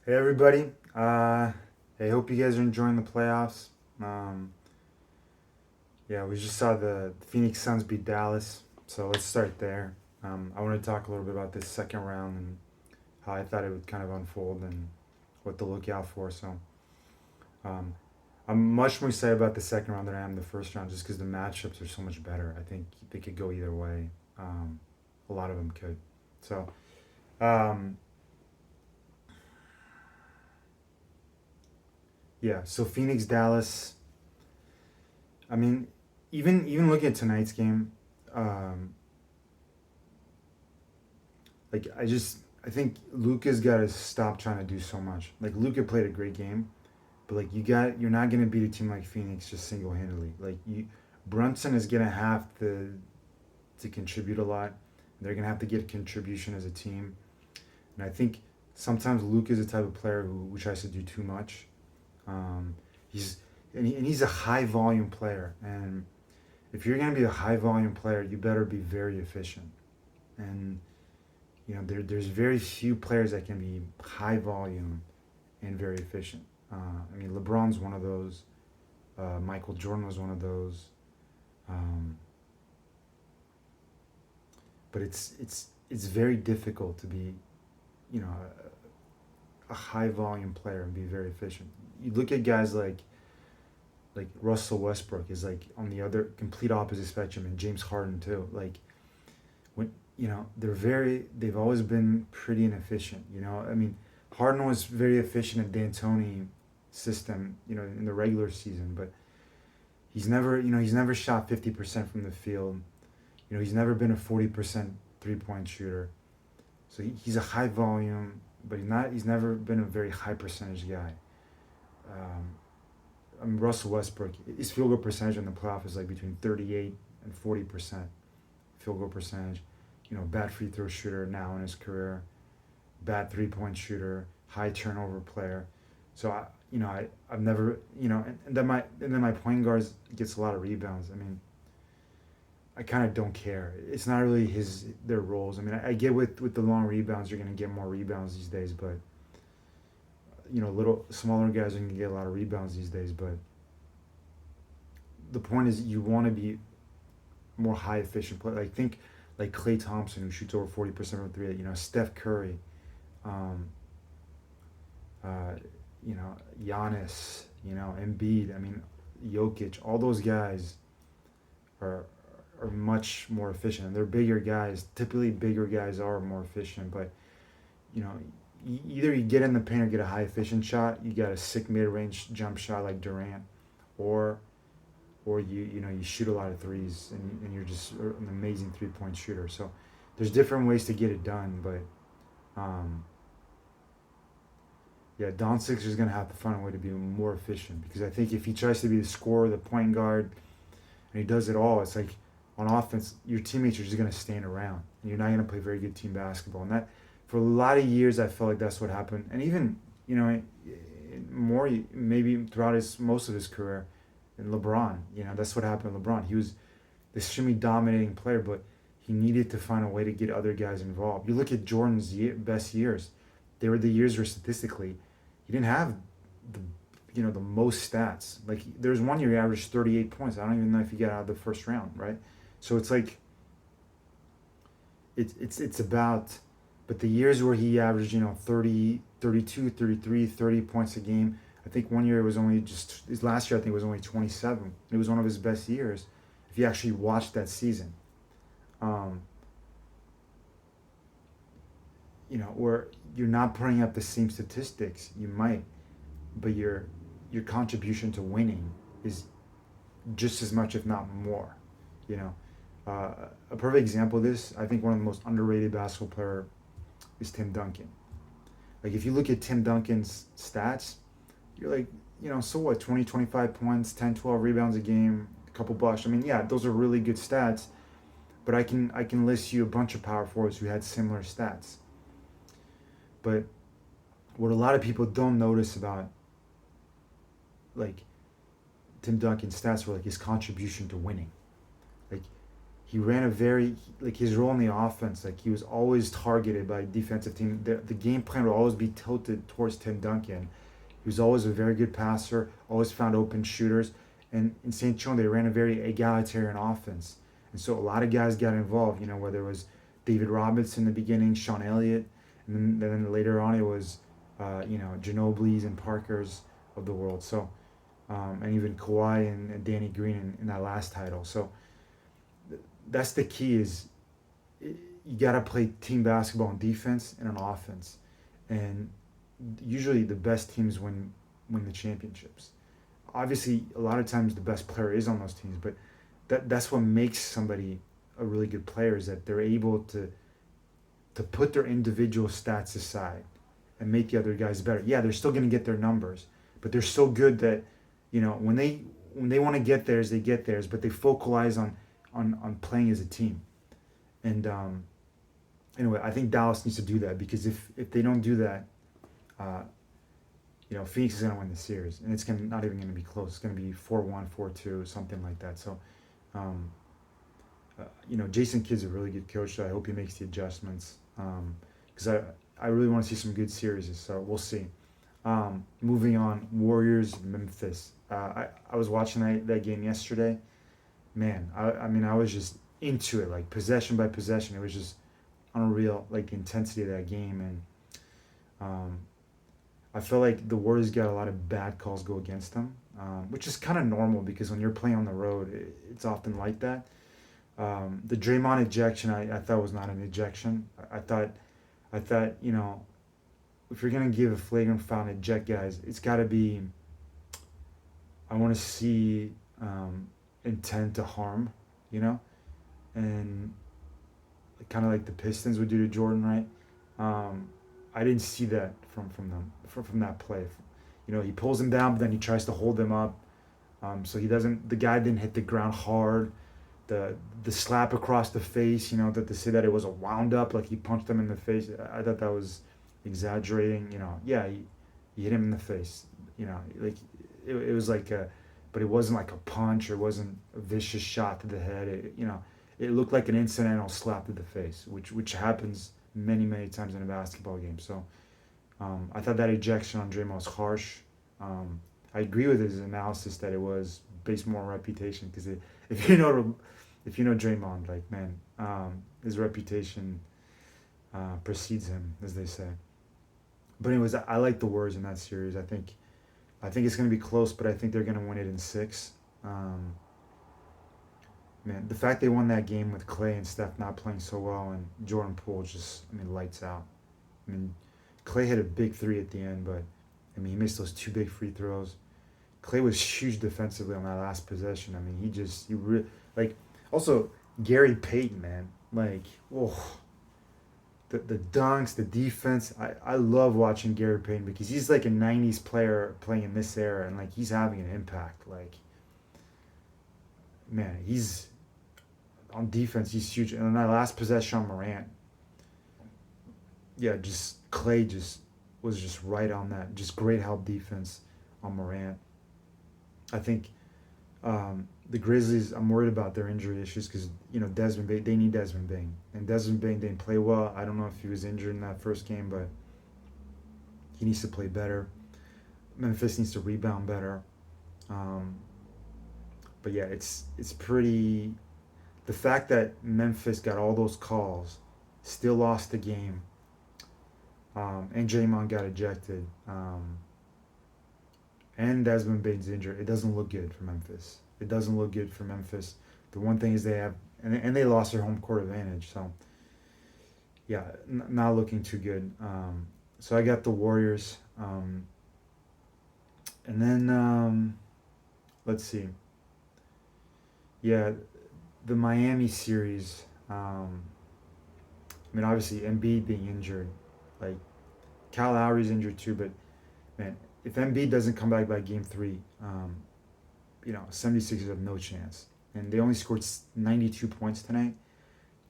Hey everybody. Hey, hope you guys are enjoying the playoffs. Um, yeah, we just saw the Phoenix Suns beat Dallas, so let's start there. I want to talk a little bit about this second round and how I thought it would kind of unfold and what to look out for. Um, I'm much more excited about the second round than I am the first round, just because the matchups are so much better. I think they could go either way. Um, a lot of them could. So, um, yeah. So Phoenix Dallas. I mean, even looking at tonight's game, um, like I think Luka's got to stop trying to do so much. Like Luka played a great game, but like you're not gonna beat a team like Phoenix just single handedly. Brunson is gonna have to contribute a lot. They're gonna have to get a contribution as a team, and I think sometimes Luka is the type of player who tries to do too much. Um, he's and he's a high volume player, and if you're gonna be a high volume player, you better be very efficient. And there's very few players that can be high volume and very efficient. I mean, LeBron's one of those. Michael Jordan was one of those. Um, but it's very difficult to be, a high volume player and be very efficient. You look at guys like Russell Westbrook is like on the other complete opposite spectrum, and James Harden too. Like when they've always been pretty inefficient. I mean, Harden was very efficient at D'Antoni system, in the regular season, but he's never shot 50% from the field. He's never been a 40% 3-point shooter. So he's a high volume, but he's never been a very high percentage guy. Um, I mean, Russell Westbrook, his field goal percentage in the playoff is like between 38 and 40% field goal percentage. Bad free throw shooter now in his career, bad 3-point shooter, high turnover player. So I've never and then my point guard gets a lot of rebounds. I mean, I kind of don't care. It's not really their roles. I mean, I get with the long rebounds, you're gonna get more rebounds these days, but little smaller guys are gonna get a lot of rebounds these days. But the point is, you want to be more high efficient player. Like think like Klay Thompson, who shoots over 40% from three. Steph Curry, um, uh, Giannis, Embiid. I mean, Jokic. All those guys are are much more efficient. And they're bigger guys. Typically, bigger guys are more efficient. But you know, either you get in the paint or get a high efficient shot. You got a sick mid range jump shot like Durant, or you shoot a lot of threes and you're just an amazing 3-point shooter. So there's different ways to get it done, but um, yeah, Doncic is gonna have to find a way to be more efficient because I think if he tries to be the scorer, the point guard, and he does it all, it's like on offense, your teammates are just gonna stand around and you're not gonna play very good team basketball. And that for a lot of years, I felt like that's what happened. And even more maybe throughout his most of his career, and LeBron, that's what happened to LeBron. He was this extremely dominating player, but he needed to find a way to get other guys involved. You look at Jordan's best years; they were the years where statistically, he didn't have the the most stats. Like there was one year he averaged 38 points. I don't even know if he got out of the first round, right? So it's like it's about, but the years where he averaged 30, 32, 33, 30 points a game. I think one year it was only just his last year. I think it was only 27. It was one of his best years. If you actually watched that season, um, where you're not putting up the same statistics, you might, but your contribution to winning is just as much, if not more. You know, a perfect example of this, I think one of the most underrated basketball player is Tim Duncan. Like if you look at Tim Duncan's stats, you're like, so what, 20, 25 points, 10, 12 rebounds a game, a couple blocks. I mean, yeah, those are really good stats, but I can list you a bunch of power forwards who had similar stats. But what a lot of people don't notice about like Tim Duncan's stats were like his contribution to winning. Like he ran a very, like, his role in the offense, like he was always targeted by a defensive team. The game plan would always be tilted towards Tim Duncan. He was always a very good passer, always found open shooters. And in St. John, they ran a very egalitarian offense. And so a lot of guys got involved, whether it was David Robinson in the beginning, Sean Elliott, and then later on it was, Ginobili's and Parker's of the world. So, and even Kawhi and Danny Green in that last title. So that's the key is you got to play team basketball on defense and on offense. And usually the best teams win the championships. Obviously, a lot of times the best player is on those teams, but that's what makes somebody a really good player is that they're able to put their individual stats aside and make the other guys better. Yeah, they're still going to get their numbers, but they're so good that when they want to get theirs, they get theirs, but they focalize on playing as a team. And anyway, I think Dallas needs to do that because if they don't do that, Phoenix is going to win the series, and it's not even going to be close. It's going to be 4-1, 4-2, something like that. So, Jason Kidd's a really good coach. So I hope he makes the adjustments because I really want to see some good series. So we'll see. Moving on, Warriors, Memphis. I was watching that game yesterday. Man, I was just into it, like possession by possession. It was just unreal, like the intensity of that game. And I feel like the Warriors got a lot of bad calls go against them, which is kind of normal because when you're playing on the road, it's often like that. The Draymond ejection, I thought was not an ejection. I thought, if you're gonna give a flagrant foul and eject guys, it's got to be. I want to see intent to harm, and kind of like the Pistons would do to Jordan, right? I didn't see that from them from that play. He pulls him down, but then he tries to hold him up. So he doesn't. The guy didn't hit the ground hard. The slap across the face, that to say that it was a wound up, like he punched him in the face. I thought that was exaggerating. Yeah, he hit him in the face. Like it was like but it wasn't like a punch or it wasn't a vicious shot to the head. It looked like an incidental slap to the face, which happens many times in a basketball game. So I thought that ejection on Draymond was harsh. I agree with his analysis that it was based more on reputation because if you know Draymond, like man, his reputation precedes him, as they say. But anyways, I like the Warriors in that series. I think it's going to be close, but I think they're going to win it in 6. Man, the fact they won that game with Clay and Steph not playing so well and Jordan Poole just, lights out. Clay hit a big 3 at the end, but he missed those 2 big free throws. Clay was huge defensively on that last possession. Also Gary Payton, man, the dunks, the defense. I love watching Gary Payton because he's like a 90s player playing in this era and he's having an impact. Man, he's on defense, he's huge. And on that last possession on Morant, yeah, Clay was just right on that. Just great help defense on Morant. I think the Grizzlies, I'm worried about their injury issues because, Desmond Bain, they need Desmond Bain. And Desmond Bain didn't play well. I don't know if he was injured in that first game, but he needs to play better. Memphis needs to rebound better. But yeah, it's pretty. The fact that Memphis got all those calls, still lost the game, and Draymond got ejected, and Desmond Bain's injured, it doesn't look good for Memphis. It doesn't look good for Memphis. The one thing is they have, and they lost their home court advantage. So, yeah, not looking too good. So I got the Warriors, and then let's see. Yeah, the Miami series. Obviously Embiid being injured, Kyle Lowry's injured too. But man, if Embiid doesn't come back by Game 3, 76ers have no chance. And they only scored 92 points tonight.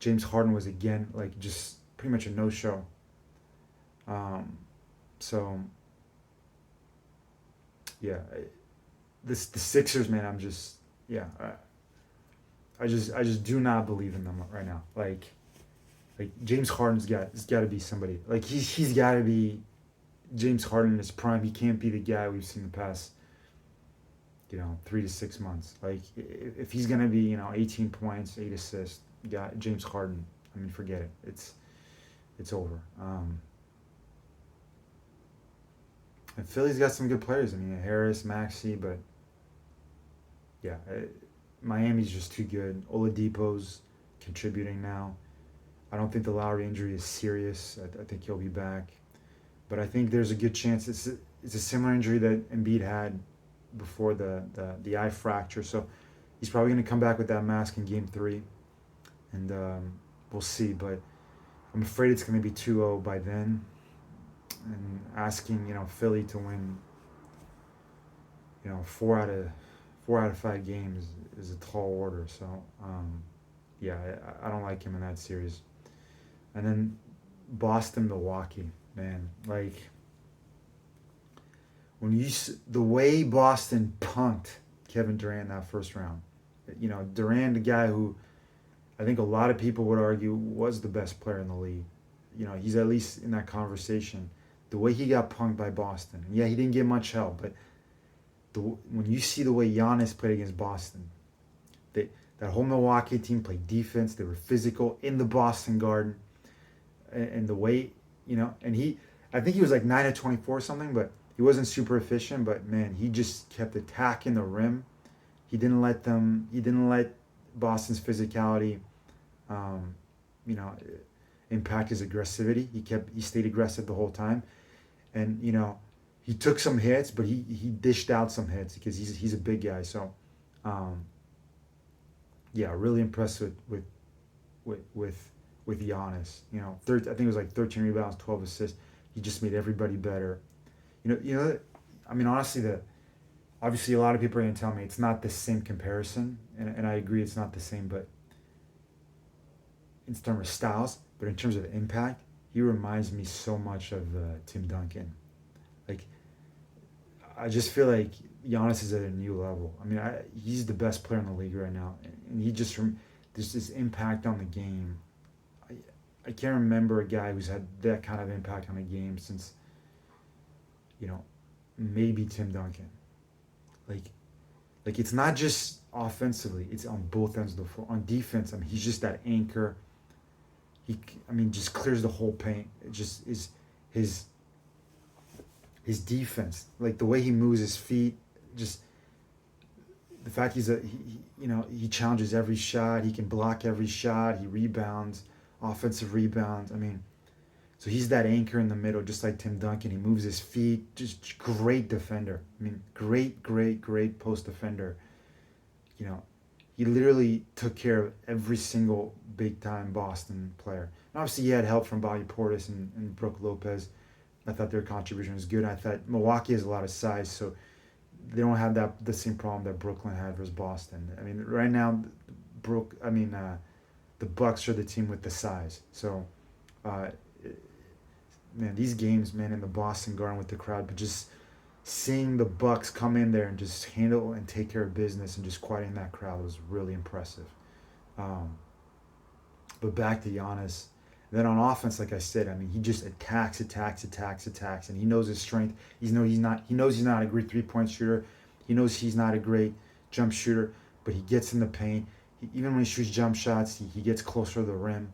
James Harden was again just pretty much a no-show. So yeah, the Sixers, man, I'm just I just do not believe in them right now. Like James Harden's got to be somebody. Like he's got to be James Harden in his prime. He can't be the guy we've seen the past 3 to 6 months. Like if he's gonna be 18 points, 8 assists, James Harden. I mean, forget it. It's over. And Philly's got some good players. I mean, Harris, Maxey, but yeah, Miami's just too good. Oladipo's contributing now. I don't think the Lowry injury is serious. I think he'll be back, but I think there's a good chance it's a similar injury that Embiid had before the eye fracture. So he's probably going to come back with that mask in Game 3, and we'll see. But I'm afraid it's going to be 2-0 by then, and asking Philly to win 4 out of 5 games is a tall order. So yeah, I don't like him in that series. And then Boston, Milwaukee, man, like the way Boston punked Kevin Durant in that first round, Durant, the guy who I think a lot of people would argue was the best player in the league. He's at least in that conversation. The way he got punked by Boston, yeah, he didn't get much help, but when you see the way Giannis played against Boston, that whole Milwaukee team played defense. They were physical in the Boston Garden, and the way I think he was like 9 of 24 or something, but he wasn't super efficient. But man, he just kept attacking the rim. He didn't let Boston's physicality, impact his aggressivity. He stayed aggressive the whole time, and he took some hits, but he dished out some hits because he's a big guy. So, yeah, really impressed with Giannis. I think it was like 13 rebounds, 12 assists. He just made everybody better. I mean, honestly, obviously a lot of people are going to tell me it's not the same comparison, and I agree it's not the same, but in terms of styles, but in terms of impact, he reminds me so much of Tim Duncan. Like, I just feel like Giannis is at a new level. I mean, he's the best player in the league right now, and he just there's this impact on the game. I can't remember a guy who's had that kind of impact on a game since, maybe Tim Duncan. Like it's not just offensively; it's on both ends of the floor. On defense, I mean, he's just that anchor. Just clears the whole paint. It just is his defense, like the way he moves his feet, just the fact he challenges every shot, he can block every shot, he rebounds, offensive rebounds. I mean, so he's that anchor in the middle, just like Tim Duncan. He moves his feet, just great defender. I mean, great post defender. He literally took care of every single big time Boston player. And obviously, he had help from Bobby Portis and Brook Lopez. I thought their contribution was good. I thought Milwaukee has a lot of size, so they don't have the same problem that Brooklyn had versus Boston. I mean, right now, the Bucks are the team with the size. So, man, these games, man, in the Boston Garden with the crowd, but just seeing the Bucks come in there and just handle and take care of business and just quieting that crowd was really impressive. But back to Giannis. Then on offense, like I said, I mean, he just attacks, and he knows his strength. He knows he's not a great 3-point shooter. He knows he's not a great jump shooter, but he gets in the paint. Even when he shoots jump shots, he gets closer to the rim.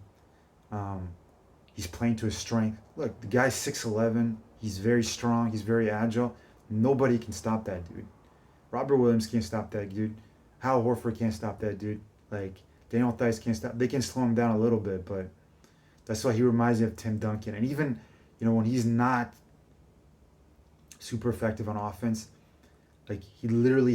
He's playing to his strength. Look, the guy's 6'11". He's very strong. He's very agile. Nobody can stop that dude. Robert Williams can't stop that dude. Hal Horford can't stop that dude. Like, Daniel Theis can't stop. They can slow him down a little bit, but that's why he reminds me of Tim Duncan. And even, when he's not super effective on offense, like, he's literally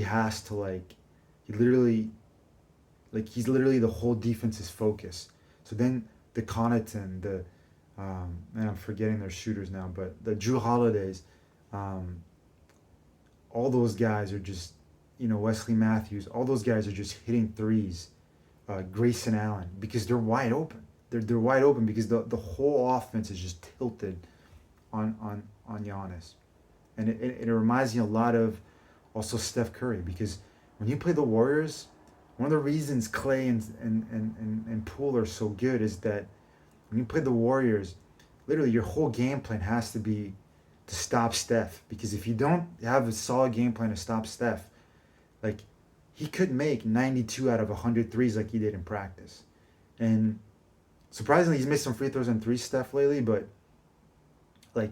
the whole defense's focus. So then the Connaughton, and I'm forgetting their shooters now, but the Drew Holidays, all those guys are just, Wesley Matthews, all those guys are just hitting threes. Grayson Allen, because they're wide open. They're wide open because the whole offense is just tilted on Giannis. And it reminds me a lot of also Steph Curry, because when he played the Warriors, One of the reasons Clay and Poole are so good is that when you play the Warriors, literally your whole game plan has to be to stop Steph. Because if you don't have a solid game plan to stop Steph, like he could make 92 out of 100 threes like he did in practice. And surprisingly, he's missed some free throws and three Steph lately, but like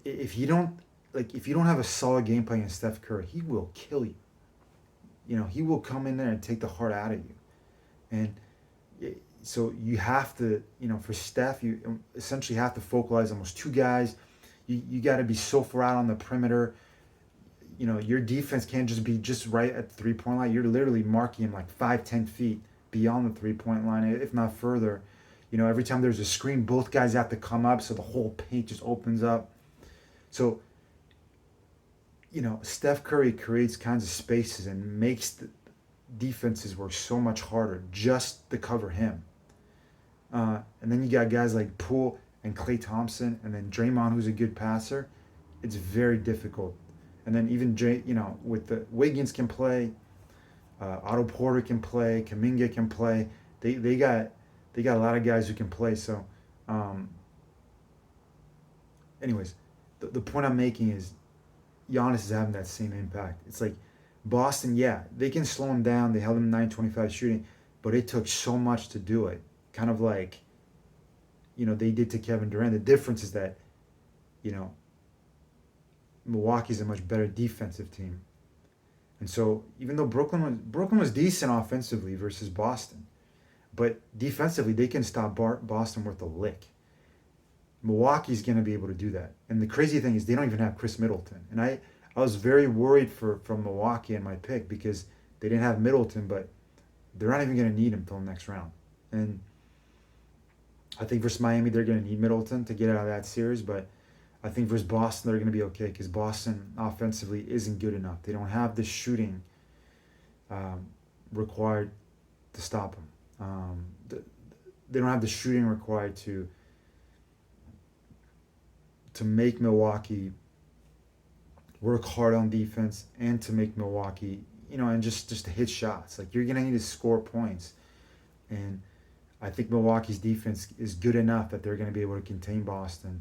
if you don't if you don't have a solid game plan in Steph Curry, he will kill you. You know, he will come in there and take the heart out of you. And so you have to, for Steph, you essentially have to focalize almost two guys. You got to be so far out on the perimeter. Your defense can't just be just right at the 3-point line. You're literally marking him like 5-10 feet beyond the 3-point line, if not further. Every time there's a screen, both guys have to come up so the whole paint just opens up. So, Steph Curry creates kinds of spaces and makes the defenses work so much harder just to cover him. And then you got guys like Poole and Klay Thompson, and then Draymond, who's a good passer. It's very difficult. And then even with the Wiggins can play, Otto Porter can play, Kuminga can play. They got a lot of guys who can play. So, anyways, the point I'm making is Giannis is having that same impact. It's like Boston, yeah, they can slow him down. They held him 925 shooting, but it took so much to do it. Kind of like, they did to Kevin Durant. The difference is that, Milwaukee's a much better defensive team. And so even though Brooklyn was decent offensively versus Boston, but defensively they can stop Boston worth a lick. Milwaukee's going to be able to do that. And the crazy thing is they don't even have Chris Middleton. And I was very worried from Milwaukee in my pick because they didn't have Middleton, but they're not even going to need him until the next round. And I think versus Miami, they're going to need Middleton to get out of that series. But I think versus Boston, they're going to be okay because Boston offensively isn't good enough. They don't have the shooting required to stop them. They don't have the shooting required to make Milwaukee work hard on defense and to make Milwaukee, and just to hit shots. Like, you're going to need to score points. And I think Milwaukee's defense is good enough that they're going to be able to contain Boston.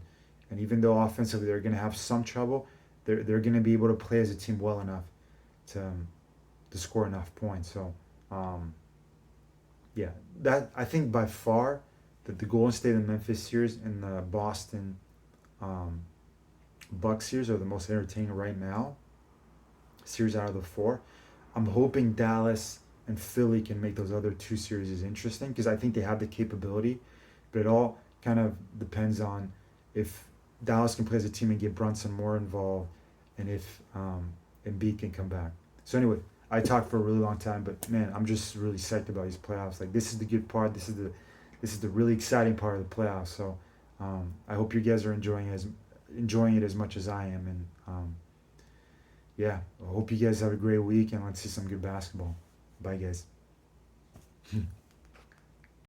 And even though offensively they're going to have some trouble, they're going to be able to play as a team well enough to score enough points. So, yeah, that I think by far that the Golden State and Memphis series and the Boston Bucks series are the most entertaining right now. Series out of the four. I'm hoping Dallas and Philly can make those other two series interesting because I think they have the capability, but it all kind of depends on if Dallas can play as a team and get Brunson more involved, and if Embiid can come back. So anyway, I talked for a really long time, but man, I'm just really psyched about these playoffs. Like, this is the good part. This is the really exciting part of the playoffs. So I hope you guys are enjoying it as much as I am, and yeah, I hope you guys have a great week, and let's see some good basketball. Bye, guys.